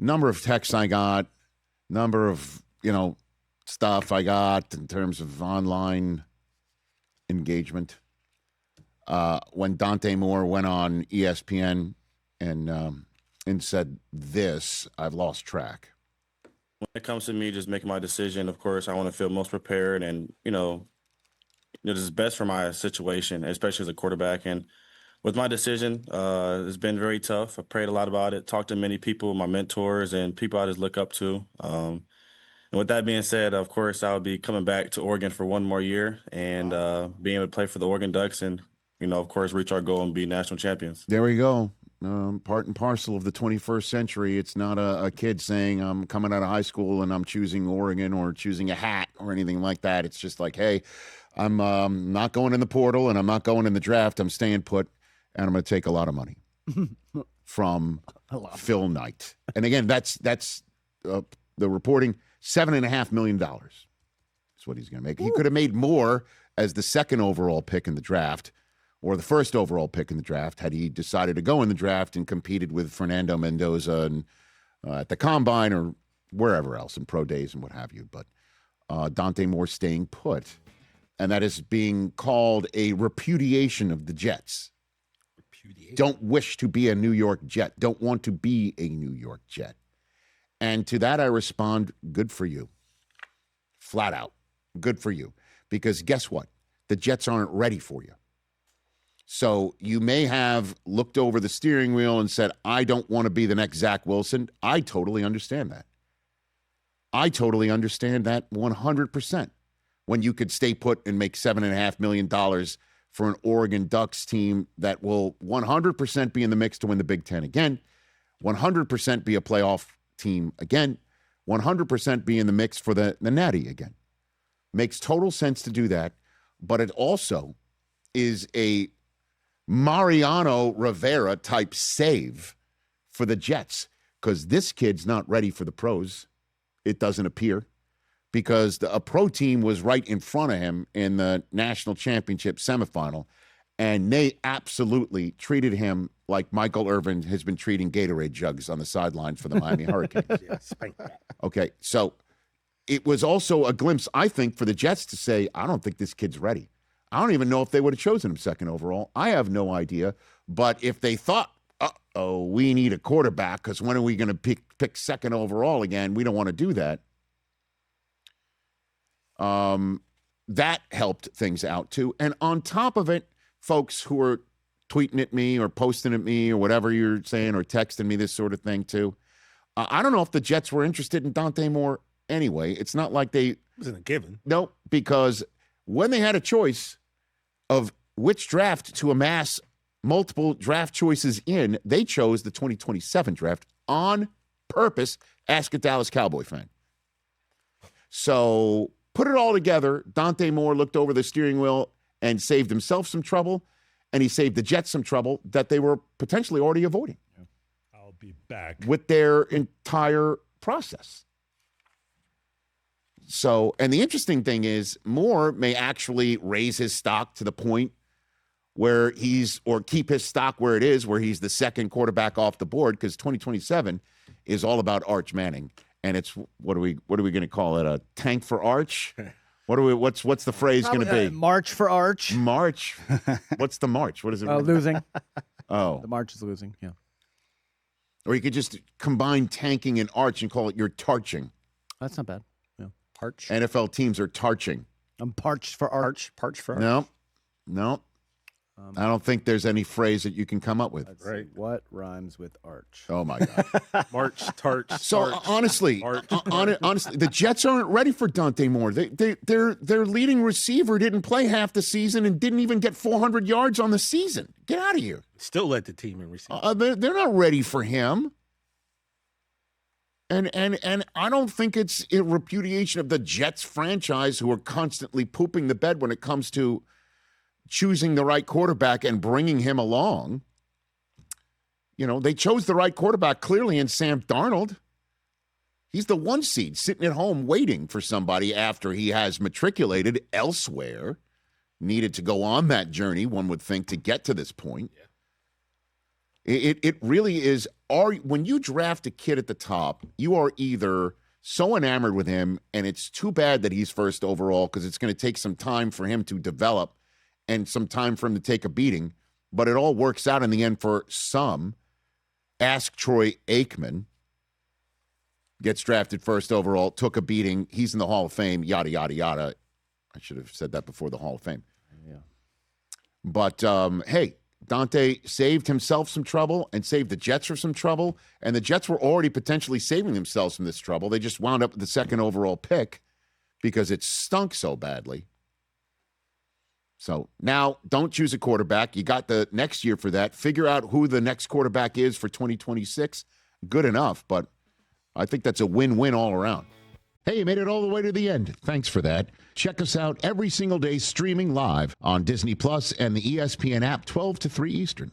number of texts I got, number of, stuff I got in terms of online engagement. When Dante Moore went on ESPN and said this, I've lost track. When it comes to me just making my decision, of course, I want to feel most prepared and, this is best for my situation, especially as a quarterback. And with my decision, it's been very tough. I prayed a lot about it, talked to many people, my mentors and people I just look up to. And with that being said, of course, I'll be coming back to Oregon for one more year and being able to play for the Oregon Ducks and, of course, reach our goal and be national champions. There we go. Part and parcel of the 21st century. It's not a kid saying I'm coming out of high school and I'm choosing Oregon or choosing a hat or anything like that. It's just like, hey, I'm not going in the portal and I'm not going in the draft. I'm staying put and I'm going to take a lot of money from Phil Knight. And again, that's the reporting. $7.5 million is what he's going to make. He could have made more as the second overall pick in the draft or the first overall pick in the draft had he decided to go in the draft and competed with Fernando Mendoza and at the Combine or wherever else in pro days and what have you. But Dante Moore staying put. And that is being called a repudiation of the Jets. Repudiation. Don't wish to be a New York Jet. Don't want to be a New York Jet. And to that I respond, good for you. Flat out. Good for you. Because guess what? The Jets aren't ready for you. So you may have looked over the steering wheel and said, I don't want to be the next Zach Wilson. I totally understand that. I totally understand that 100%. When you could stay put and make $7.5 million for an Oregon Ducks team that will 100% be in the mix to win the Big Ten again, 100% be a playoff team again, 100% be in the mix for the Natty again. Makes total sense to do that, but it also is a Mariano Rivera type save for the Jets because this kid's not ready for the pros. It doesn't appear because a pro team was right in front of him in the national championship semifinal, and they absolutely treated him like Michael Irvin has been treating Gatorade jugs on the sideline for the Miami Hurricanes. Okay, so it was also a glimpse, I think, for the Jets to say, I don't think this kid's ready. I don't even know if they would have chosen him second overall. I have no idea. But if they thought, we need a quarterback because when are we going to pick second overall again? We don't want to do that. That helped things out too. And on top of it, folks who are tweeting at me or posting at me or whatever you're saying or texting me this sort of thing too. I don't know if the Jets were interested in Dante Moore anyway. It's not like they... It wasn't a given. No, because when they had a choice of which draft to amass multiple draft choices in, they chose the 2027 draft on purpose. Ask a Dallas Cowboy fan. So put it all together. Dante Moore looked over the steering wheel and saved himself some trouble, and he saved the Jets some trouble that they were potentially already avoiding. I'll be back. With their entire process. So, and the interesting thing is Moore may actually raise his stock to the point where or keep his stock where it is, where he's the second quarterback off the board, because 2027 is all about Arch Manning. And it's, what are we going to call it? A tank for Arch? What's the phrase going to be? March for Arch. March. What's the march? What is it? Losing. Oh. The march is losing, yeah. Or you could just combine tanking and Arch and call it your tarching. That's not bad. Yeah. Parch. NFL teams are tarching. I'm parched for Arch. Parch for Arch. No. I don't think there's any phrase that you can come up with. Right. What rhymes with Arch? Oh, my God. March, Tarch. So, Tarch, honestly, honestly, the Jets aren't ready for Dante Moore. Their leading receiver didn't play half the season and didn't even get 400 yards on the season. Get out of here. Still led the team in receiving. They're not ready for him. And I don't think it's a repudiation of the Jets franchise, who are constantly pooping the bed when it comes to choosing the right quarterback and bringing him along. You know, they chose the right quarterback clearly in Sam Darnold. He's the 1 seed sitting at home waiting for somebody after he has matriculated elsewhere. Needed to go on that journey, one would think, to get to this point. Yeah. It really is when you draft a kid at the top, you are either so enamored with him, and it's too bad that he's first overall because it's going to take some time for him to develop and some time for him to take a beating. But it all works out in the end for some. Ask Troy Aikman. Gets drafted first overall, took a beating. He's in the Hall of Fame, yada, yada, yada. I should have said that before the Hall of Fame. Yeah. But, hey, Dante saved himself some trouble and saved the Jets from some trouble. And the Jets were already potentially saving themselves from this trouble. They just wound up with the second overall pick because it stunk so badly. So now don't choose a quarterback. You got the next year for that. Figure out who the next quarterback is for 2026. Good enough, but I think that's a win-win all around. Hey, you made it all the way to the end. Thanks for that. Check us out every single day streaming live on Disney Plus and the ESPN app 12 to 3 Eastern.